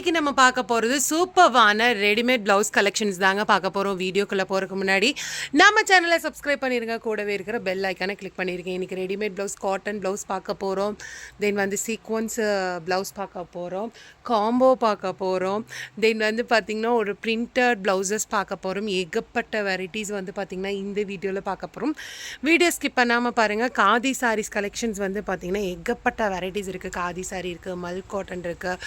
இன்னைக்கு நம்ம பார்க்க போகிறது சூப்பர்வான ரெடிமேட் ப்ளவுஸ் கலெக்ஷன்ஸ் தாங்க பார்க்க போகிறோம். வீடியோக்குள்ளே போகிறதுக்கு முன்னாடி நம்ம சேனலை சப்ஸ்கிரைப் பண்ணிடுங்க, கூடவே இருக்கிற பெல் ஐக்கானை கிளிக் பண்ணியிருக்கேன். இன்றைக்கி ரெடிமேட் ப்ளவுஸ், காட்டன் ப்ளவுஸ் பார்க்க போகிறோம். தென் வந்து சீக்வன்ஸ் ப்ளவுஸ் பார்க்க போகிறோம், காம்போ பார்க்க போகிறோம். தென் வந்து பார்த்திங்கன்னா ஒரு பிரிண்டட் ப்ளவுசஸ் பார்க்க போகிறோம். ஏகப்பட்ட வெரைட்டிஸ் வந்து பார்த்திங்கன்னா இந்த வீடியோவில் பார்க்க போகிறோம். வீடியோ ஸ்கிப் பண்ணாமல் பாருங்கள். காதி சாரீஸ் கலெக்ஷன்ஸ் வந்து பார்த்திங்கன்னா ஏகப்பட்ட வெரைட்டிஸ் இருக்குது. காதி சாரீ இருக்குது, மல் காட்டன் இருக்குது,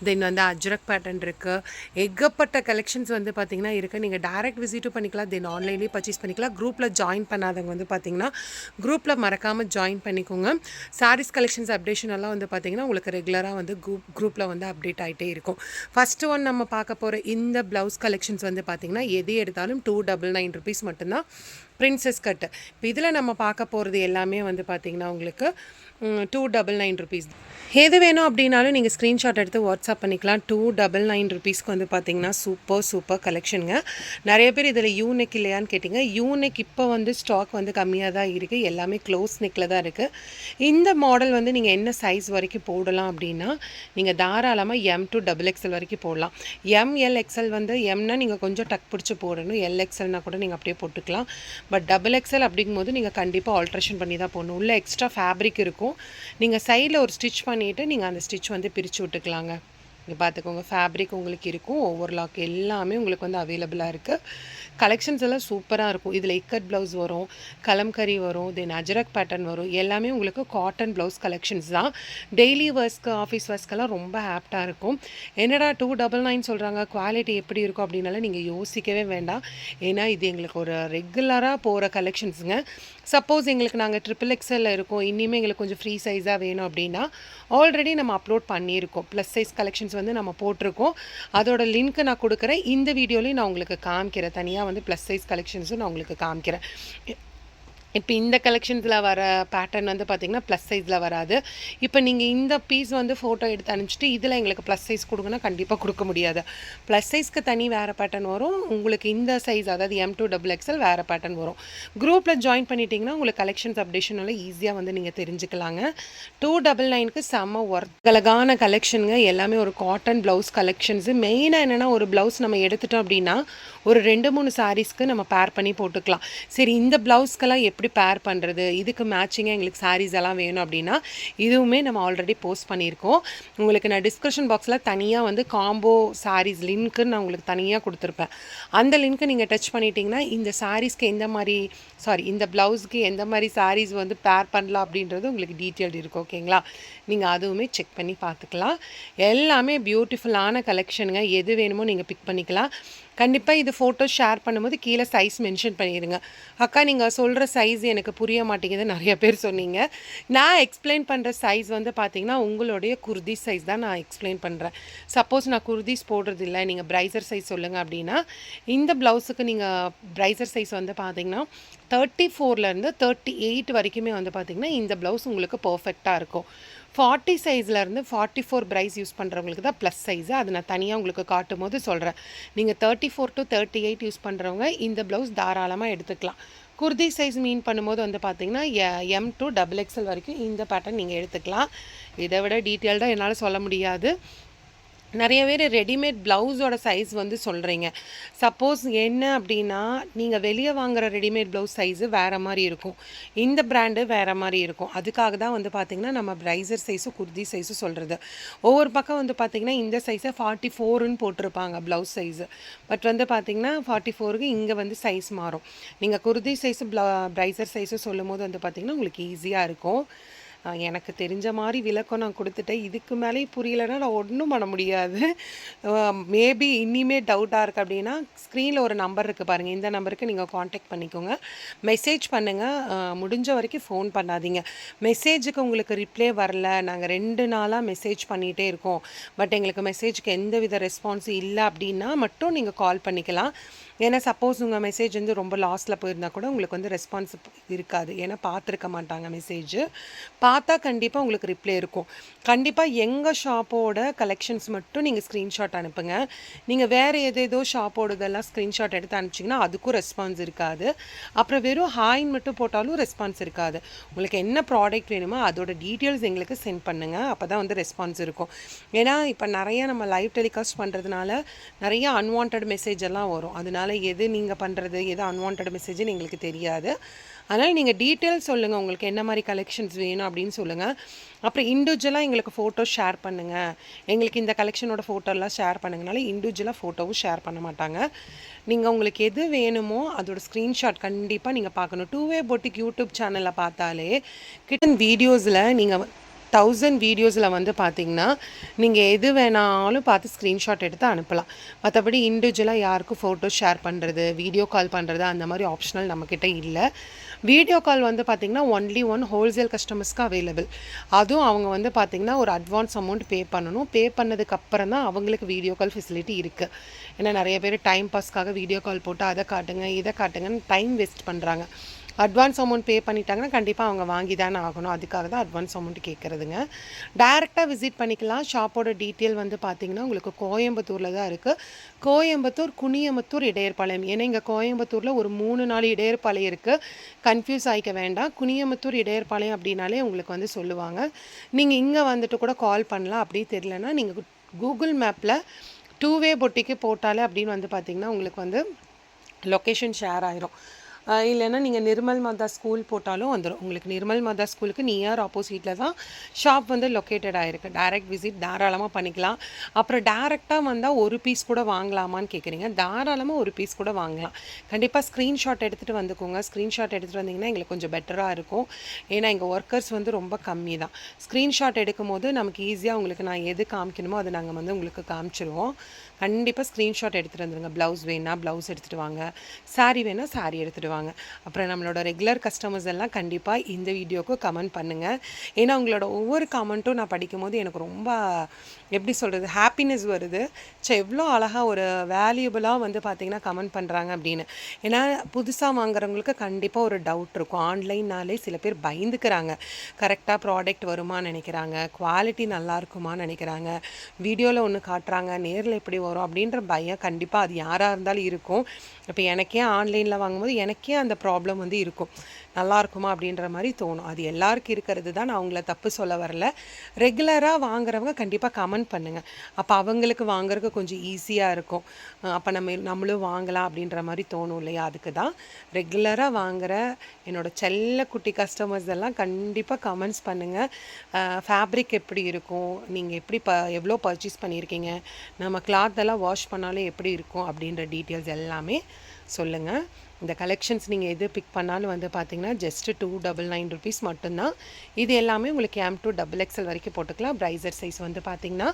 தென் வந்து அஜ்ரக் பேட்டர்ன் இருக்குது. ஏகப்பட்ட கலெக்ஷன்ஸ் வந்து பார்த்திங்கன்னா இருக்குது. நீங்கள் டைரக்ட் விசிட்டும் பண்ணிக்கலாம், தென் ஆன்லைன்லேயே பர்ச்சேஸ் பண்ணிக்கலாம். குரூப்பில் ஜாயின் பண்ணாதவங்க வந்து பார்த்திங்கன்னா குரூப்பில் மறக்காமல் ஜாயின் பண்ணிக்கோங்க. சாரீஸ் கலெக்ஷன்ஸ் அப்டேஷன் எல்லாம் வந்து பார்த்திங்கன்னா உங்களுக்கு ரெகுலராக வந்து குரூப்பில் வந்து அப்டேட் ஆகிட்டே இருக்கும். ஃபஸ்ட்டு ஒன் நம்ம பார்க்க போகிற இந்த ப்ளவுஸ் கலெக்ஷன்ஸ் வந்து பார்த்திங்கன்னா எது எடுத்தாலும் 299 rupees மட்டும்தான். பிரின்சஸ் கட்டு. இப்போ இதில் நம்ம பார்க்க போகிறது எல்லாமே வந்து பார்த்திங்கன்னா உங்களுக்கு 299 rupees. எது வேணும் அப்படின்னாலும் நீங்கள் ஸ்க்ரீன்ஷாட் எடுத்து வாட்ஸ்அப் பண்ணிக்கலாம். 299 rupeesக்கு வந்து பார்த்திங்கன்னா சூப்பர் கலெக்ஷனுங்க. நிறைய பேர் இதில் யூனெக் இல்லையான்னு கேட்டிங்க. யூனெக் இப்போ வந்து ஸ்டாக் வந்து கம்மியாக தான் இருக்குது, எல்லாமே க்ளோஸ் நெக்கில் தான் இருக்குது. இந்த மாடல் வந்து நீங்கள் என்ன சைஸ் வரைக்கும் போடலாம் அப்படின்னா நீங்கள் தாராளமாக M to XXL வரைக்கும் போடலாம். MLXL வந்து எம்னா நீங்கள் கொஞ்சம் டக் பிடிச்சி போடணும், LXLனா கூட நீங்கள் அப்படியே போட்டுக்கலாம். பட் XXL அப்படிங்கும்போது நீங்கள் கண்டிப்பாக ஆல்ட்ரேஷன் பண்ணி தான் போடணும். உள்ள எக்ஸ்ட்ரா ஃபேப்ரிக் இருக்கும், நீங்கள் சைடில் ஒரு ஸ்டிச் பண்ணிவிட்டு நீங்கள் அந்த ஸ்டிச் வந்து பிரித்து விட்டுக்கலாங்க. இங்கே பார்த்துக்கோங்க, ஃபேப்ரிக் உங்களுக்கு இருக்கும், ஓவர்லாக் எல்லாமே உங்களுக்கு வந்து அவைலபிளாக இருக்குது. கலெக்ஷன்ஸ் எல்லாம் சூப்பராக இருக்கும். இதில் இக்கட் ப்ளவுஸ் வரும், கலம்கரி வரும், தென் அஜரக் பேட்டர்ன் வரும். எல்லாமே உங்களுக்கு காட்டன் ப்ளவுஸ் கலெக்ஷன்ஸ் தான். டெய்லி வேர்ஸ்க்கு, ஆஃபீஸ் வேர்ஸ்க்கெல்லாம் ரொம்ப ஆப்டாக இருக்கும். என்னடா 299 சொல்கிறாங்க, குவாலிட்டி எப்படி இருக்கும் அப்படின்னால நீங்கள் யோசிக்கவே வேண்டாம். ஏன்னா இது எங்களுக்கு ஒரு ரெகுலராக போகிற கலெக்ஷன்ஸுங்க. சப்போஸ் எங்களுக்கு நாங்கள் XXL இருக்கோம், இனிமேல் எங்களுக்கு கொஞ்சம் ஃப்ரீ சைஸாக வேணும் அப்படின்னா ஆல்ரெடி நம்ம அப்லோட் பண்ணியிருக்கோம். ப்ளஸ் சைஸ் கலெக்ஷன்ஸ் வந்து நம்ம போட்டிருக்கோம். அதோட லிங்க்கு நான் கொடுக்குறேன். இந்த வீடியோலையும் நான் உங்களுக்கு காமிக்கிறேன். தனியாக வந்து ப்ளஸ் சைஸ் கலெக்ஷன்ஸும் நான் உங்களுக்கு காமிக்கிறேன். இப்போ இந்த கலெக்ஷன்ஸில் வர பேட்டர்ன் வந்து பார்த்திங்கன்னா ப்ளஸ் சைஸில் வராது. இப்போ நீங்கள் இந்த பீஸ் வந்து ஃபோட்டோ எடுத்து அனுப்பிச்சிட்டு இதில் எங்களுக்கு ப்ளஸ் சைஸ் கொடுங்கன்னா கண்டிப்பாக கொடுக்க முடியாது. ப்ளஸ் சைஸ்க்கு தனி வேறு பேட்டர்ன் வரும், உங்களுக்கு இந்த சைஸ் அதாவது M to XXL வேறு பேட்டர்ன் வரும். குரூப்பில் ஜாயின் பண்ணிட்டீங்கன்னா உங்களுக்கு கலெக்ஷன்ஸ் அப்டேஷனால ஈஸியாக வந்து நீங்கள் தெரிஞ்சுக்கலாங்க. 299க்கு செம்ம ஒர்க் அழகான கலெக்ஷனுங்க. எல்லாமே ஒரு காட்டன் ப்ளவுஸ் கலெக்ஷன்ஸு. மெயினாக என்னென்னா ஒரு ப்ளவுஸ் நம்ம எடுத்துட்டோம் அப்படின்னா ஒரு 2-3 சாரீஸ்க்கு நம்ம பேர் பண்ணி போட்டுக்கலாம். சரி, இந்த ப்ளவுஸ்க்கெல்லாம் எப்படி பேர் பண்ணுறது, இதுக்கு மேட்சிங்காக எங்களுக்கு சாரீஸ் எல்லாம் வேணும் அப்படின்னா இதுவுமே நம்ம ஆல்ரெடி போஸ்ட் பண்ணியிருக்கோம். உங்களுக்கு நான் டிஸ்கிரிப்ஷன் பாக்ஸில் தனியாக வந்து காம்போ சாரீஸ் லிங்க்குன்னு நான் உங்களுக்கு தனியாக கொடுத்துருப்பேன். அந்த லிங்க்கு நீங்கள் டச் பண்ணிட்டீங்கன்னா இந்த சாரீஸ்க்கு இந்த ப்ளவுஸ்க்கு எந்த மாதிரி சாரீஸ் வந்து பேர் பண்ணலாம் அப்படின்றது உங்களுக்கு டீட்டெயில்டு இருக்கும். ஓகேங்களா, நீங்கள் அதுவுமே செக் பண்ணி பார்த்துக்கலாம். எல்லாமே பியூட்டிஃபுல்லான கலெக்ஷனுங்க. எது வேணுமோ நீங்கள் பிக் பண்ணிக்கலாம். கண்டிப்பாக இது ஃபோட்டோ ஷேர் பண்ணும்போது கீழே சைஸ் மென்ஷன் பண்ணிடுங்க. அக்கா நீங்கள் சொல்கிற சைஸ் எனக்கு புரிய மாட்டேங்குது நிறைய பேர் சொன்னீங்க. நான் எக்ஸ்பிளைன் பண்ணுற சைஸ் வந்து பார்த்திங்கன்னா உங்களுடைய குர்தீஸ் சைஸ் தான் நான் எக்ஸ்பிளைன் பண்ணுறேன். சப்போஸ் நான் குர்தீஸ் போடுறது இல்லை, நீங்கள் ப்ரைசர் சைஸ் சொல்லுங்கள் அப்படின்னா இந்த ப்ளவுஸுக்கு நீங்கள் ப்ரைசர் சைஸ் வந்து பார்த்திங்கன்னா 34லேருந்து 38 வரைக்குமே வந்து பார்த்திங்கன்னா இந்த ப்ளவுஸ் உங்களுக்கு பர்ஃபெக்டாக இருக்கும். 40 சைஸ்லேருந்து 44 ப்ரைஸ் யூஸ் பண்ணுறவங்களுக்கு தான் ப்ளஸ் சைஸு. அது நான் தனியாக உங்களுக்கு காட்டும் போது சொல்கிறேன். நீங்கள் 34 to 38 யூஸ் பண்ணுறவங்க இந்த ப்ளவுஸ் தாராளமாக எடுத்துக்கலாம். குர்தி சைஸ் மீன் பண்ணும்போது வந்து பார்த்திங்கன்னா M to XXL வரைக்கும் இந்த பேட்டர்ன் நீங்கள் எடுத்துக்கலாம். இதை விட டீட்டெயில்டாக என்னால் சொல்ல முடியாது. நிறைய பேர் ரெடிமேட் ப்ளவுஸோட சைஸ் வந்து சொல்கிறீங்க. சப்போஸ் என்ன அப்படின்னா நீங்கள் வெளியே வாங்குகிற ரெடிமேட் ப்ளவுஸ் சைஸு வேறு மாதிரி இருக்கும், இந்த பிராண்டு வேறு மாதிரி இருக்கும். அதுக்காக தான் வந்து பார்த்திங்கன்னா நம்ம ப்ரைசர் சைஸும் குர்தி சைஸும் சொல்கிறது. ஒவ்வொரு பக்கம் வந்து பார்த்திங்கன்னா இந்த சைஸை 44ன்னு போட்டிருப்பாங்க ப்ளவுஸ் சைஸு. பட் வந்து பார்த்திங்கன்னா 44க்கு இங்கே வந்து சைஸ் மாறும். நீங்கள் குர்தி சைஸு ப்ரைசர் சைஸும் சொல்லும் போது வந்து பார்த்திங்கன்னா உங்களுக்கு ஈஸியாக இருக்கும். எனக்கு தெரிஞ்ச மாதிரி விளக்கம் நான் கொடுத்துட்டேன். இதுக்கு மேலே புரியலைன்னா நான் ஒன்றும் பண்ண முடியாது. மேபி இனிமே டவுட்டாக இருக்குது அப்படின்னா ஸ்க்ரீனில் ஒரு நம்பர் இருக்குது பாருங்கள், இந்த நம்பருக்கு நீங்கள் காண்டாக்ட் பண்ணிக்கோங்க, மெசேஜ் பண்ணுங்கள். முடிஞ்ச வரைக்கும் ஃபோன் பண்ணாதீங்க. மெசேஜுக்கு உங்களுக்கு ரிப்ளை வரல, நாங்கள் 2 நாளாக மெசேஜ் பண்ணிகிட்டே இருக்கோம், பட் எங்களுக்கு மெசேஜுக்கு எந்த வித ரெஸ்பான்ஸும் இல்லை அப்படின்னா மட்டும் நீங்கள் கால் பண்ணிக்கலாம். ஏன்னா சப்போஸ் உங்கள் மெசேஜ் வந்து ரொம்ப லாஸ்ட்டில் போயிருந்தால் கூட உங்களுக்கு வந்து ரெஸ்பான்ஸ் இருக்காது. ஏன்னா பார்த்துருக்க மாட்டாங்க மெசேஜு. பார்த்தா கண்டிப்பாக உங்களுக்கு ரிப்ளை இருக்கும். கண்டிப்பாக எங்கள் ஷாப்போட கலெக்ஷன்ஸ் மட்டும் நீங்கள் ஸ்க்ரீன்ஷாட் அனுப்புங்க. நீங்கள் வேறு ஏதேதோ ஷாப்போடதெல்லாம் ஸ்க்ரீன்ஷாட் எடுத்து அனுப்பிச்சிங்கன்னா அதுக்கும் ரெஸ்பான்ஸ் இருக்காது. அப்புறம் வெறும் ஹாய்ன்னு மட்டும் போட்டாலும் ரெஸ்பான்ஸ் இருக்காது. உங்களுக்கு என்ன ப்ராடக்ட் வேணுமோ அதோட டீட்டெயில்ஸ் எங்களுக்கு சென்ட் பண்ணுங்கள். அப்போ தான் வந்து ரெஸ்பான்ஸ் இருக்கும். ஏன்னா இப்போ நிறையா நம்ம லைவ் டெலிகாஸ்ட் பண்ணுறதுனால நிறைய அன்வான்ட் மெசேஜ் எல்லாம் வரும். அதனால எது நீங்கள் பண்ணுறது எது அன்வான்ட் மெசேஜ்னு எங்களுக்கு தெரியாது. அதனால் நீங்கள் டீட்டெயில்ஸ் சொல்லுங்கள், உங்களுக்கு என்ன மாதிரி கலெக்ஷன்ஸ் வேணும் அப்படின்னு சொல்லுங்கள். அப்புறம் இண்டிவிஜுவலாக எங்களுக்கு ஃபோட்டோ ஷேர் பண்ணுங்கள், எங்களுக்கு இந்த கலெக்ஷனோட ஃபோட்டோலாம் ஷேர் பண்ணுங்கனால இண்டிவிஜுவலாக ஃபோட்டோவும் ஷேர் பண்ண மாட்டாங்க. நீங்கள் உங்களுக்கு எது வேணுமோ அதோட ஸ்க்ரீன்ஷாட் கண்டிப்பாக நீங்கள் பார்க்கணும். 2way Boutique யூடியூப் சேனலில் பார்த்தாலே கிட்டன் வீடியோஸில் நீங்கள் 1000 வீடியோஸில் வந்து பார்த்திங்கன்னா நீங்கள் எது வேணாலும் பார்த்து ஸ்க்ரீன்ஷாட் எடுத்து அனுப்பலாம். மற்றபடி இண்டிவிஜுவலாக யாருக்கும் ஃபோட்டோ ஷேர் பண்ணுறது, வீடியோ கால் பண்ணுறது அந்த மாதிரி ஆப்ஷனல் நம்மக்கிட்ட இல்லை. வீடியோ கால் வந்து பார்த்திங்கன்னா ஒன்லி ஹோல்சேல் கஸ்டமர்ஸ்க்கு அவைலபிள். அதுவும் அவங்க வந்து பார்த்திங்கன்னா ஒரு அட்வான்ஸ் அமௌண்ட் பே பண்ணணும். பே பண்ணதுக்கப்புறம் தான் அவங்களுக்கு வீடியோ கால் ஃபெசிலிட்டி இருக்குது. ஏன்னா நிறைய பேர் டைம் பாஸ்க்காக வீடியோ கால் போட்டு அதை காட்டுங்க இதை காட்டுங்கன்னு டைம் வேஸ்ட் பண்ணுறாங்க. அட்வான்ஸ் அமௌண்ட் பே பண்ணிட்டாங்கன்னா கண்டிப்பாக அவங்க வாங்கி தானே ஆகணும். அதுக்காக தான் அட்வான்ஸ் அமௌண்ட் கேட்குறதுங்க. டைரெக்டாக விசிட் பண்ணிக்கலாம். ஷாப்போட டீட்டெயில் வந்து பார்த்திங்கன்னா உங்களுக்கு கோயம்புத்தூரில் தான் இருக்குது. கோயம்புத்தூர், குனியமுத்தூர், இடையர்பாளையம். ஏன்னா இங்கே கோயம்புத்தூரில் ஒரு 3-4 இடையர்பாளையம் இருக்குது. கன்ஃபியூஸ் ஆகிக்க வேண்டாம். குனியமுத்தூர், இடையர்பாளையம் அப்படின்னாலே உங்களுக்கு வந்து சொல்லுவாங்க. நீங்கள் இங்கே வந்துட்டு கூட கால் பண்ணலாம். அப்படி தெரியலன்னா நீங்கள் கூகுள் மேப்பில் 2way Boutique போட்டாலே அப்படின்னு வந்து பார்த்திங்கன்னா உங்களுக்கு வந்து லொக்கேஷன் ஷேர் ஆயிரும். இல்லைன்னா நீங்கள் நிர்மல் மாதா ஸ்கூல் போட்டாலும் வந்துடும். உங்களுக்கு நிர்மல் மாதா ஸ்கூலுக்கு நியர் ஆப்போசிட்டில் தான் ஷாப் வந்து லொக்கேட்டட் ஆகிருக்கு. டைரக்ட் விசிட் தாராளமாக பண்ணிக்கலாம். அப்புறம் டேரெக்டாக வந்தால் ஒரு பீஸ் கூட வாங்கலாமான்னு கேட்குறீங்க. தாராளமாக ஒரு பீஸ் கூட வாங்கலாம். கண்டிப்பாக ஸ்க்ரீன்ஷாட் எடுத்துகிட்டு வந்துக்கோங்க. ஸ்க்ரீன்ஷாட் எடுத்துகிட்டு வந்தீங்கன்னா எங்களுக்கு கொஞ்சம் பெட்டராக இருக்கும். ஏன்னா எங்கள் ஒர்க்கர்ஸ் வந்து ரொம்ப கம்மி தான். ஸ்க்ரீன்ஷாட் எடுக்கும் போது நமக்கு ஈஸியாக உங்களுக்கு நான் எது காமிக்கணுமோ அதை நாங்கள் வந்து உங்களுக்கு காமிச்சிருவோம். கண்டிப்பாக ஸ்க்ரீன்ஷாட் எடுத்துகிட்டு வந்துடுங்க. ப்ளவுஸ் வேணா ப்ளவுஸ் எடுத்துகிட்டு வாங்க, சாரீ வேணால் சாரீ எடுத்துகிட்டு வாங்க. அப்புறம் நம்மளோட ரெகுலர் கஸ்டமர்ஸ் எல்லாம் கண்டிப்பாக இந்த வீடியோவுக்கு கமெண்ட் பண்ணுங்கள். ஏன்னா உங்களோட ஒவ்வொரு கமெண்ட்டும் நான் படிக்கும் போது எனக்கு ரொம்ப எப்படி சொல்கிறது ஹாப்பினஸ் வருது. எவ்வளோ அழகாக ஒரு வேல்யூபிளாக வந்து பார்த்திங்கன்னா கமெண்ட் பண்ணுறாங்க அப்படின்னு. ஏன்னா புதுசாக வாங்குறவங்களுக்கு கண்டிப்பாக ஒரு டவுட் இருக்கும். ஆன்லைன்னாலே சில பேர் பயந்துக்கிறாங்க. கரெக்டாக ப்ராடக்ட் வருமானு நினைக்கிறாங்க, குவாலிட்டி நல்லா இருக்குமான்னு நினைக்கிறாங்க, வீடியோவில் ஒன்று காட்டுறாங்க நேரில் எப்படி வரும் அப்படின்ற பயம் கண்டிப்பாக அது யாராக இருந்தாலும் இருக்கும். இப்போ எனக்கே ஆன்லைனில் வாங்கும்போது எனக்கே அந்த ப்ராப்ளம் வந்து இருக்கும். நல்லா இருக்குமா அப்படின்ற மாதிரி தோணும். அது எல்லாருக்கும் இருக்கிறது தான். நான் அவங்கள தப்பு சொல்ல வரல. ரெகுலராக வாங்குறவங்க கண்டிப்பாக கமெண்ட் பண்ணுங்கள். அப்போ அவங்களுக்கு வாங்குறதுக்கு கொஞ்சம் ஈஸியாக இருக்கும். அப்போ நம்மளும் வாங்கலாம் அப்படின்ற மாதிரி தோணும் இல்லையா? அதுக்கு தான் ரெகுலராக வாங்குகிற என்னோடய செல்ல குட்டி கஸ்டமர்ஸ் எல்லாம் கண்டிப்பாக கமெண்ட்ஸ் பண்ணுங்கள். ஃபேப்ரிக் எப்படி இருக்கும், நீங்கள் எப்படி எவ்வளோ பர்ச்சேஸ் பண்ணியிருக்கீங்க, நம்ம கிளாத்தெல்லாம் வாஷ் பண்ணாலே எப்படி இருக்கும் அப்படின்ற டீட்டெயில்ஸ் எல்லாமே சொல்லுங்கள். இந்த கலெக்ஷன்ஸ் நீங்கள் எது பிக் பண்ணாலும் வந்து பார்த்தீங்கன்னா ஜஸ்ட்டு 299 rupees மட்டும்தான். இது எல்லாமே உங்களுக்கு M to XXL வரைக்கும் போட்டுக்கலாம். ப்ரைசர் சைஸ் வந்து பார்த்தீங்கன்னா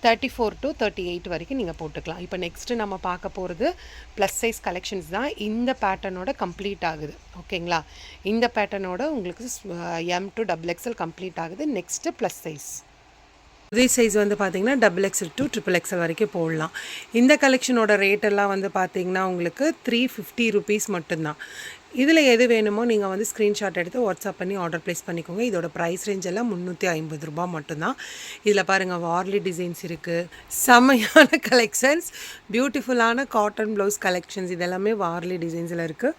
34 to 38 வரைக்கும் நீங்கள் போட்டுக்கலாம். இப்போ நெக்ஸ்ட்டு நம்ம பார்க்க போகிறது ப்ளஸ் சைஸ் கலெக்ஷன்ஸ் தான். இந்த பேட்டர்னோட கம்ப்ளீட் ஆகுது. ஓகேங்களா? இந்த பேட்டர்னோட உங்களுக்கு M to XXL கம்ப்ளீட் ஆகுது. Next plus size. இதே சைஸ் வந்து பார்த்திங்கன்னா XXL to XXL வரைக்கும் போடலாம். இந்த கலெக்ஷனோட ரேட்டெல்லாம் வந்து பார்த்திங்கன்னா உங்களுக்கு 350 rupees மட்டும்தான். இதில் எது வேணுமோ நீங்கள் வந்து ஸ்க்ரீன்ஷாட் எடுத்து வாட்ஸ்அப் பண்ணி ஆர்டர் ப்ளேஸ் பண்ணிக்கோங்க. இதோட ப்ரைஸ் ரேஞ்ச் எல்லாம் 350 ரூபா மட்டும்தான். இதில் பாருங்கள் வார்லி டிசைன்ஸ் இருக்குது, செம்மையான கலெக்ஷன்ஸ், பியூட்டிஃபுல்லான காட்டன் ப்ளவுஸ் கலெக்ஷன்ஸ். இதெல்லாமே வார்லி டிசைன்ஸில் இருக்குது.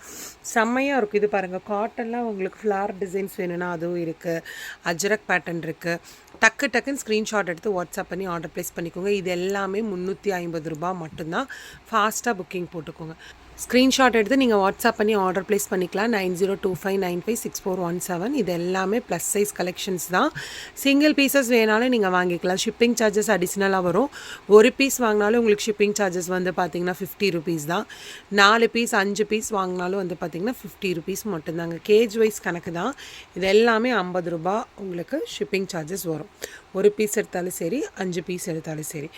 செம்மையாக இருக்கும். இது பாருங்கள் காட்டனில் உங்களுக்கு ஃப்ளார் டிசைன்ஸ் வேணும்னா அதுவும் இருக்குது. அஜ்ரக் பேட்டர்ன் இருக்குது. டக்குன்னு ஸ்க்ரீன்ஷாட் எடுத்து வாட்ஸ்அப் பண்ணி ஆர்டர் ப்ளேஸ் பண்ணிக்கோங்க. இது எல்லாமே 350 ரூபா மட்டும்தான். ஃபாஸ்ட்டாக புக்கிங் போட்டுக்கோங்க. ஸ்க்ரீன்ஷாட் எடுத்து நீங்கள் வாட்ஸ்அப் பண்ணி ஆர்டர் ப்ளேஸ் பண்ணிக்கலாம். 9025956417. இது எல்லாமே ப்ளஸ் சைஸ் கலெக்ஷன்ஸ் தான். சிங்கிள் பீசஸ் வேணாலும் நீங்கள் வாங்கிக்கலாம். ஷிப்பிங் சார்ஜஸ் அடிஷ்னலாக வரும். ஒரு பீஸ் வாங்கினாலும் உங்களுக்கு ஷிப்பிங் சார்ஜஸ் வந்து பார்த்திங்கன்னா 50 rupees தான். 4 பீஸ் 5 பீஸ் வாங்கினாலும் வந்து பார்த்திங்கன்னா 50 rupees மட்டும்தாங்க. கேஜ் வைஸ் கணக்கு தான். இது எல்லாமே 50 ரூபா உங்களுக்கு ஷிப்பிங் சார்ஜஸ் வரும். ஒரு பீஸ் எடுத்தாலும் சரி, 5 பீஸ் எடுத்தாலும் சரி.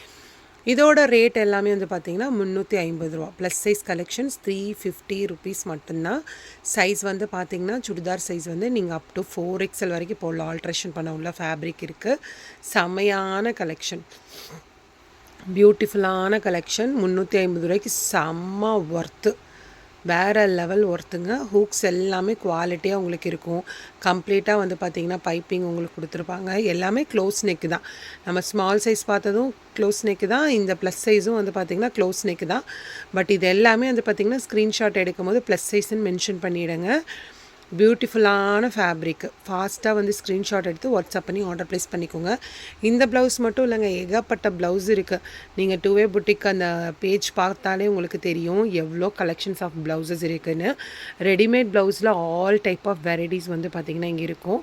இதோட ரேட் எல்லாமே வந்து பார்த்திங்கன்னா 350 ரூபா. ப்ளஸ் சைஸ் கலெக்ஷன்ஸ் 350 rupees மட்டும்தான். சைஸ் வந்து பார்த்திங்கன்னா சுடிதார் சைஸ் வந்து நீங்கள் அப் டு 4XL வரைக்கும் போடலாம். ஆல்ட்ரேஷன் பண்ண உள்ள ஃபேப்ரிக் இருக்குது. செம்மையான கலெக்ஷன், பியூட்டிஃபுல்லான கலெக்ஷன். 350 ரூபாய்க்கு செம்ம ஒர்த்து. வேறு லெவல் ஒர்த்துங்க. ஹூக்ஸ் எல்லாமே குவாலிட்டியாக உங்களுக்கு இருக்கும். கம்ப்ளீட்டாக வந்து பார்த்திங்கன்னா பைப்பிங் உங்களுக்கு கொடுத்துருப்பாங்க. எல்லாமே க்ளோஸ் நெக்கு தான். நம்ம ஸ்மால் சைஸ் பார்த்ததும் க்ளோஸ் நெக்கு தான். இந்த ப்ளஸ் சைஸும் வந்து பார்த்திங்கன்னா க்ளோஸ் நெக்கு தான். பட் இது எல்லாமே வந்து பார்த்திங்கன்னா ஸ்க்ரீன்ஷாட் எடுக்கும்போது ப்ளஸ் சைஸ்ன்னு மென்ஷன் பண்ணிவிடுங்க. பியூட்டிஃபுல்லான ஃபேப்ரிக்கு. ஃபாஸ்ட்டாக வந்து ஸ்க்ரீன்ஷாட் எடுத்து வாட்ஸ்அப் பண்ணி ஆர்டர் ப்ளேஸ் பண்ணிக்கோங்க. இந்த ப்ளவுஸ் மட்டும் இல்லைங்க, ஏகப்பட்ட ப்ளவுஸ் இருக்குது. நீங்கள் டூவே புட்டிக் அந்த பேஜ் பார்த்தாலே உங்களுக்கு தெரியும் எவ்வளோ கலெக்ஷன்ஸ் ஆஃப் ப்ளவுசஸ் இருக்குதுன்னு. ரெடிமேட் ப்ளவுஸில் ஆல் டைப் ஆஃப் வெரைட்டிஸ் வந்து பார்த்திங்கன்னா இங்கே இருக்கும்.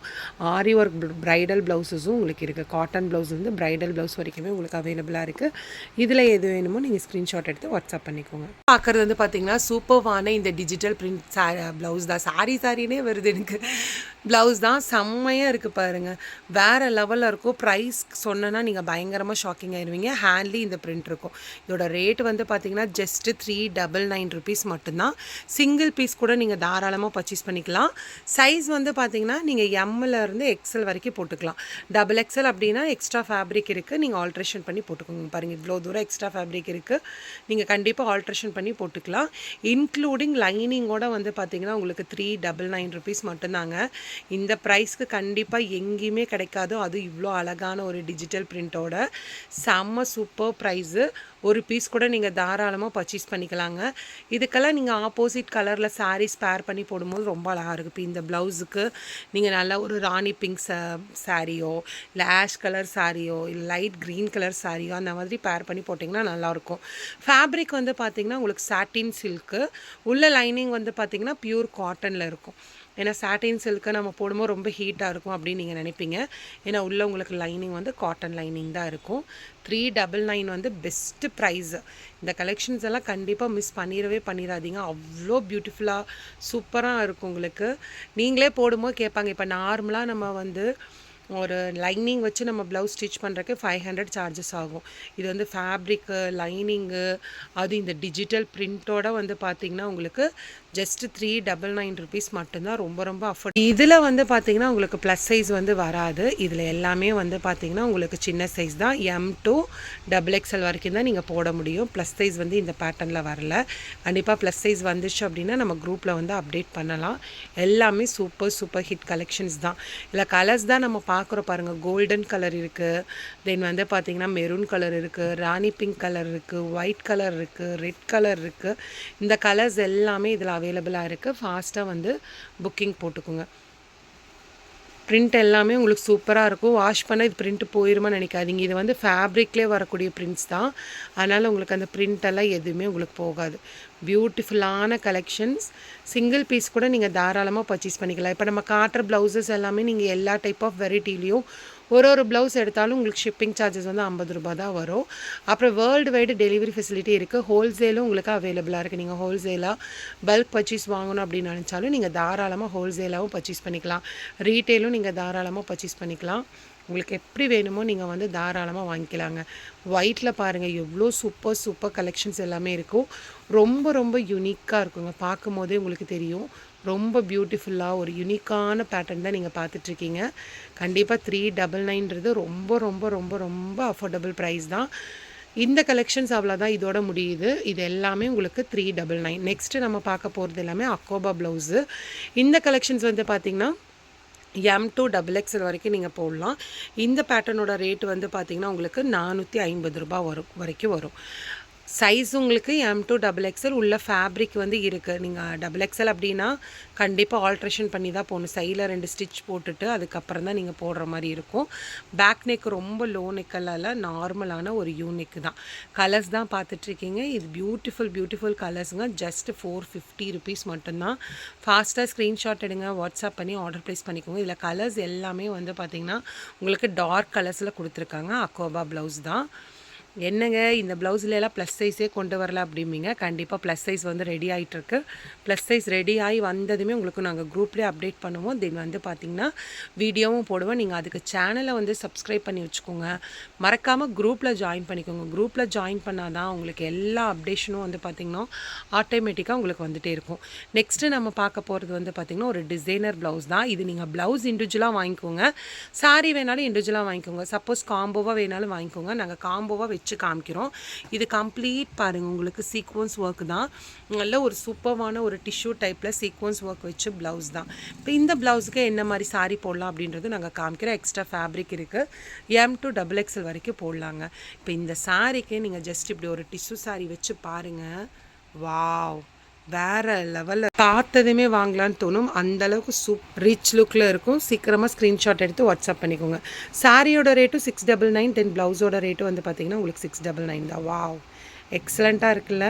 ஆரி ஒர்க் ப்ரைடல் ப்ளவுஸஸும் உங்களுக்கு இருக்குது. காட்டன் ப்ளவுஸ் வந்து ப்ரைடல் ப்ளவுஸ் வரைக்குமே உங்களுக்கு அவைலபிளாக இருக்குது. இதில் எது வேணுமோ நீங்கள் ஸ்க்ரீன்ஷாட் எடுத்து வாட்ஸ்அப் பண்ணிக்கோங்க. பார்க்குறது வந்து பார்த்திங்கன்னா சூப்பர்வான இந்த டிஜிட்டல் பிரிண்ட் ப்ளவுஸ் தான். சாரினே வருது எனக்கு. ப்ளவுஸ் தான் செம்மையாக இருக்குது பாருங்கள். வேறு லெவலில் இருக்கும். ப்ரைஸ் சொன்னேன்னா நீங்கள் பயங்கரமாக ஷாக்கிங் ஆயிடுவீங்க. ஹேண்ட்லி இந்த பிரிண்ட் இருக்கும். இதோட ரேட் வந்து பார்த்திங்கன்னா ஜஸ்ட்டு 399 rupees மட்டும்தான். சிங்கிள் பீஸ் கூட நீங்கள் தாராளமாக பர்ச்சேஸ் பண்ணிக்கலாம். சைஸ் வந்து பார்த்திங்கன்னா நீங்கள் எம்மிலேருந்து எக்ஸல் வரைக்கும் போட்டுக்கலாம். டபுள் எக்ஸல் அப்படின்னா எக்ஸ்ட்ரா ஃபேப்ரிக் இருக்குது, நீங்கள் ஆல்ட்ரேஷன் பண்ணி போட்டுக்கோங்க. பாருங்கள் இவ்வளோ தூரம் எக்ஸ்ட்ரா ஃபேப்ரிக் இருக்குது, நீங்கள் கண்டிப்பாக ஆல்ட்ரேஷன் பண்ணி போட்டுக்கலாம். இன்க்ளூடிங் லைனிங்கோட வந்து பார்த்திங்கன்னா உங்களுக்கு 399 rupees மட்டும்தாங்க. இந்த ப்ரைஸ்க்கு கண்டிப்பாக எங்கேயுமே கிடைக்காது. அது இவ்வளோ அழகான ஒரு டிஜிட்டல் பிரிண்ட்டோட செம்ம சூப்பர் ப்ரைஸு. ஒரு பீஸ் கூட நீங்கள் தாராளமாக பர்ச்சேஸ் பண்ணிக்கலாங்க. இதுக்கெல்லாம் நீங்கள் ஆப்போசிட் கலரில் சாரீஸ் பேர் பண்ணி போடும்போது ரொம்ப அழகாக இருக்குது. இப்போ இந்த ப்ளவுஸுக்கு நீங்கள் நல்லா ஒரு ராணி பிங்க் சாரியோ இல்லை ஆஷ் கலர் சாரியோ இல்லை லைட் க்ரீன் கலர் சாரியோ அந்த மாதிரி பேர் பண்ணி போட்டிங்கன்னா நல்லாயிருக்கும். ஃபேப்ரிக் வந்து பார்த்திங்கன்னா உங்களுக்கு சாட்டின் சில்க்கு, உள்ள லைனிங் வந்து பார்த்திங்கன்னா ப்யூர் காட்டனில் இருக்கும். ஏன்னா சாட்டின் சில்க்கு நம்ம போடும்போது ரொம்ப ஹீட்டாக இருக்கும் அப்படின்னு நீங்கள் நினைப்பீங்க. ஏன்னா உள்ளே உங்களுக்கு லைனிங் வந்து காட்டன் லைனிங் தான் இருக்கும். 399 வந்து பெஸ்ட்டு ப்ரைஸு. இந்த கலெக்ஷன்ஸ் எல்லாம் கண்டிப்பாக மிஸ் பண்ணிடாதீங்க. அவ்வளோ பியூட்டிஃபுல்லாக சூப்பராக இருக்கும் உங்களுக்கு. நீங்களே போடும்போது கேட்பாங்க. இப்போ நார்மலாக நம்ம வந்து ஒரு லைனிங் வச்சு நம்ம ப்ளவுஸ் ஸ்டிச் பண்ணுறக்கு 500 சார்ஜஸ் ஆகும். இது வந்து ஃபேப்ரிக்கு, லைனிங்கு, அது இந்த டிஜிட்டல் பிரிண்ட்டோட வந்து பார்த்திங்கன்னா உங்களுக்கு ஜஸ்ட்டு 399 rupees மட்டும்தான். ரொம்ப ரொம்ப அஃபோர்ட். இதில் வந்து பார்த்திங்கன்னா உங்களுக்கு ப்ளஸ் சைஸ் வந்து வராது. இதில் எல்லாமே வந்து பார்த்திங்கன்னா உங்களுக்கு சின்ன சைஸ் தான். M2 XXL வரைக்கும் தான் நீங்கள் போட முடியும். ப்ளஸ் சைஸ் வந்து இந்த பேட்டர்னில் வரல. கண்டிப்பாக ப்ளஸ் சைஸ் வந்துச்சு அப்படின்னா நம்ம குரூப்பில் வந்து அப்டேட் பண்ணலாம். எல்லாமே சூப்பர் ஹிட் கலெக்ஷன்ஸ் தான். இல்லை கலர்ஸ் தான் நம்ம பார்க்குறோம் பாருங்கள். கோல்டன் கலர் இருக்குது, தென் வந்து பார்த்திங்கன்னா மெரூன் கலர் இருக்குது, ராணி பிங்க் கலர் இருக்குது, ஒயிட் கலர் இருக்குது, ரெட் கலர் இருக்குது. இந்த கலர்ஸ் எல்லாமே இதில் அவைலபிளாக இருக்குது. ஃபாஸ்ட்டாக வந்து புக்கிங் போட்டுக்கோங்க. பிரிண்ட் எல்லாமே உங்களுக்கு சூப்பராக இருக்கும். வாஷ் பண்ண இது பிரிண்ட் போயிருமா நினைக்காதீங்க. இது வந்து ஃபேப்ரிக்லேயே வரக்கூடிய பிரிண்ட்ஸ் தான். அதனால் உங்களுக்கு அந்த பிரிண்டெல்லாம் எதுவுமே உங்களுக்கு போகாது. பியூட்டிஃபுல்லான கலெக்ஷன்ஸ். சிங்கிள் பீஸ் கூட நீங்கள் தாராளமாக பர்ச்சேஸ் பண்ணிக்கலாம். இப்போ நம்ம காட்டுற ப்ளவுசஸ் எல்லாமே நீங்கள் எல்லா டைப் ஆஃப் வெரைட்டிலையும் ஒரு ப்ளவுஸ் எடுத்தாலும் உங்களுக்கு ஷிப்பிங் சார்ஜஸ் வந்து 50 ரூபா தான் வரும். அப்புறம் வேர்ல்டு வைடு டெலிவரி ஃபெசிலிட்டி இருக்குது. ஹோல்சேலும் உங்களுக்கு அவைலபிளாக இருக்குது. நீங்கள் ஹோல்சேலாக பல்க் பர்ச்சேஸ் வாங்கணும் அப்படின்னு நினச்சாலும் நீங்கள் தாராளமாக ஹோல்சேலாகவும் பர்ச்சேஸ் பண்ணிக்கலாம். ரீட்டெயிலும் நீங்கள் தாராளமாக பர்ச்சேஸ் பண்ணிக்கலாம். உங்களுக்கு எப்படி வேணுமோ நீங்கள் வந்து தாராளமாக வாங்கிக்கலாங்க. ஒயிட்டில் பாருங்கள் எவ்வளோ சூப்பர் கலெக்ஷன்ஸ் எல்லாமே இருக்கும். ரொம்ப யூனிக்காக இருக்குங்க. பார்க்கும் போதே உங்களுக்கு தெரியும். ரொம்ப பியூட்டிஃபுல்லாக ஒரு யூனிக்கான பேட்டர்ன் தான் நீங்கள் பார்த்துட்ருக்கீங்க. கண்டிப்பாக 399 ரொம்ப அஃபோர்டபுள் ப்ரைஸ் தான். இந்த கலெக்ஷன்ஸ் அவ்வளோதான், இதோட முடியுது. இது எல்லாமே உங்களுக்கு 399. நெக்ஸ்ட்டு நம்ம பார்க்க போகிறது எல்லாமே அக்கோபா ப்ளவுஸு. இந்த கலெக்ஷன்ஸ் வந்து பார்த்திங்கன்னா M2 XXL வரைக்கும் நீங்கள் போடலாம். இந்த பேட்டர்னோட ரேட் வந்து பார்த்திங்கன்னா உங்களுக்கு 450 ரூபா வரைக்கும் வரும். சைஸ் உங்களுக்கு M2 XXL உள்ள ஃபேப்ரிக் வந்து இருக்குது. நீங்கள் XXL அப்படின்னா கண்டிப்பாக ஆல்ட்ரேஷன் பண்ணி தான் போகணும். சைடில் 2 ஸ்டிச் போட்டுட்டு அதுக்கப்புறம் தான் நீங்கள் போடுற மாதிரி இருக்கும். பேக் நெக் ரொம்ப லோ நெக்கெல்லாம் நார்மலான ஒரு யூனிக் தான். கலர்ஸ் தான் பார்த்துட்ருக்கீங்க. இது பியூட்டிஃபுல் கலர்ஸுங்க. ஜஸ்ட் 450 rupees மட்டும்தான். ஃபாஸ்ட்டாக ஸ்க்ரீன்ஷாட் எடுங்க, வாட்ஸ்அப் பண்ணி ஆர்டர் ப்ளேஸ் பண்ணிக்கோங்க. இதில் கலர்ஸ் எல்லாமே வந்து பார்த்திங்கன்னா உங்களுக்கு டார்க் கலர்ஸில் கொடுத்துருக்காங்க. அக்கோபா ப்ளவுஸ் தான். என்னங்க இந்த ப்ளவுஸில் எல்லாம் ப்ளஸ் சைஸே கொண்டு வரல அப்படிம்பிங்க. கண்டிப்பாக ப்ளஸ் சைஸ் வந்து ரெடி ஆகிட்டுருக்கு. ப்ளஸ் சைஸ் ரெடி ஆகி வந்ததுமே உங்களுக்கு நாங்கள் குரூப்லேயே அப்டேட் பண்ணுவோம். தென் வந்து பார்த்திங்கன்னா வீடியோவும் போடுவோம். நீங்கள் அதுக்கு சேனலை வந்து சப்ஸ்கிரைப் பண்ணி வச்சுக்கோங்க. மறக்காமல் குரூப்பில் ஜாயின் பண்ணிக்கோங்க. குரூப்பில் ஜாயின் பண்ணால் தான் உங்களுக்கு எல்லா அப்டேஷனும் வந்து பார்த்திங்கன்னா ஆட்டோமேட்டிக்காக உங்களுக்கு வந்துகிட்டே இருக்கும். நெக்ஸ்ட்டு நம்ம பார்க்க போகிறது வந்து பார்த்திங்கன்னா ஒரு டிசைனர் ப்ளவுஸ் தான். இது நீங்கள் ப்ளவுஸ் இண்டிவிஜுவலாக வாங்கிக்கோங்க, சாரீ வேணாலும் இண்டிவிஜுவலாக வாங்கிக்கோங்க. சப்போஸ் காம்போவாக வேணாலும் வாங்கிக்கோங்க. நாங்கள் காம்போவாக வச்சு காமிக்கிறோம். இது கம்ப்ளீட் பாருங்கள், உங்களுக்கு சீக்வன்ஸ் ஒர்க் தான். நல்ல ஒரு சூப்பரான ஒரு டிஷ்யூ டைப்பில் சீக்வன்ஸ் ஒர்க் வச்சு ப்ளவுஸ் தான். இப்போ இந்த ப்ளவுஸுக்கு என்ன மாதிரி சாரீ போடலாம் அப்படின்றது நாங்கள் காமிக்கிறோம். எக்ஸ்ட்ரா ஃபேப்ரிக் இருக்குது, M to XXL வரைக்கும் போடலாங்க. இப்போ இந்த சாரீக்கு நீங்கள் ஜஸ்ட் இப்படி ஒரு டிஷ்யூ சாரீ வச்சு பாருங்கள். வாவ், வேறு லெவலில் பார்த்ததுமே வாங்கலான்னு தோணும். அந்தளவுக்கு ரிச் லுக்கில் இருக்கும். சீக்கிரமாக ஸ்க்ரீன்ஷாட் எடுத்து வாட்ஸ்அப் பண்ணிக்கோங்க. சாரியோட ரேட்டும் 699. தென் ப்ளவுஸோட ரேட்டும் வந்து பார்த்திங்கன்னா உங்களுக்கு 699 தான். வாவ், எக்ஸலண்ட்டாக இருக்குல்ல,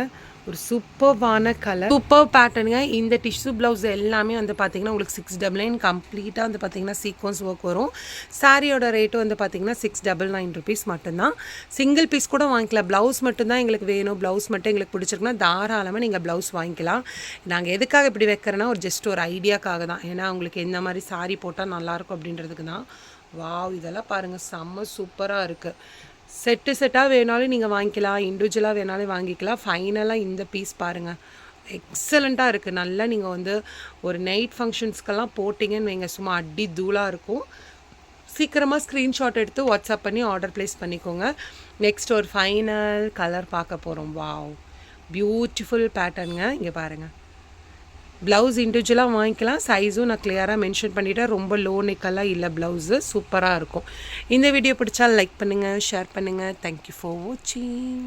ஒரு சூப்பர்வான கலர், சூப்பர் பேட்டர்னுங்க. இந்த டிஷ்யூ ப்ளவுஸ் எல்லாமே வந்து பார்த்திங்கன்னா உங்களுக்கு 699 கம்ப்ளீட்டாக வந்து பார்த்திங்கன்னா சீக்வன்ஸ் ஒர்க் வரும். சாரியோட ரேட்டு வந்து பார்த்திங்கன்னா 699 ருபீஸ் மட்டும்தான். சிங்கிள் பீஸ் கூட வாங்கிக்கலாம். ப்ளவுஸ் மட்டும்தான் எங்களுக்கு வேணும், ப்ளவுஸ் மட்டும் எங்களுக்கு பிடிச்சிருக்குன்னா தாராளமாக நீங்கள் ப்ளவுஸ் வாங்கிக்கலாம். நாங்கள் எதுக்காக இப்படி வைக்கிறேன்னா ஒரு ஜஸ்ட் ஒரு ஐடியாக்காக தான். ஏன்னா உங்களுக்கு எந்த மாதிரி சாரி போட்டால் நல்லாயிருக்கும் அப்படின்றதுக்கு தான். வாவ், இதெல்லாம் பாருங்கள், செம்ம சூப்பராக இருக்குது. செட்டாக வேணாலும் நீங்கள் வாங்கிக்கலாம், இண்டிவிஜுவலாக வேணாலும் வாங்கிக்கலாம். ஃபைனலாக இந்த பீஸ் பாருங்கள், எக்ஸலண்ட்டாக இருக்குது. நல்லா நீங்கள் வந்து ஒரு நைட் ஃபங்க்ஷன்ஸ்க்கெல்லாம் போட்டிங்கன்னு வைங்க, சும்மா அடி தூளாக இருக்கும். சீக்கிரமாக ஸ்க்ரீன்ஷாட் எடுத்து வாட்ஸ்அப் பண்ணி ஆர்டர் ப்ளேஸ் பண்ணிக்கோங்க. நெக்ஸ்ட் ஒரு ஃபைனல் கலர் பார்க்க போகிறோம். வாவ், பியூட்டிஃபுல் பேட்டர்னுங்க. இங்கே பாருங்கள், ப்ளவுஸ் இண்டிவிஜுவலாக வாங்கிக்கலாம். சைஸும் நான் கிளியராக மென்ஷன் பண்ணிவிட்டேன். ரொம்ப லோ நெக்கெல்லாம் இல்லை, ப்ளவுஸு சூப்பராக இருக்கும். இந்த வீடியோ பிடிச்சா லைக் பண்ணுங்கள், ஷேர் பண்ணுங்கள். தேங்க்யூ ஃபார் வாட்சிங்.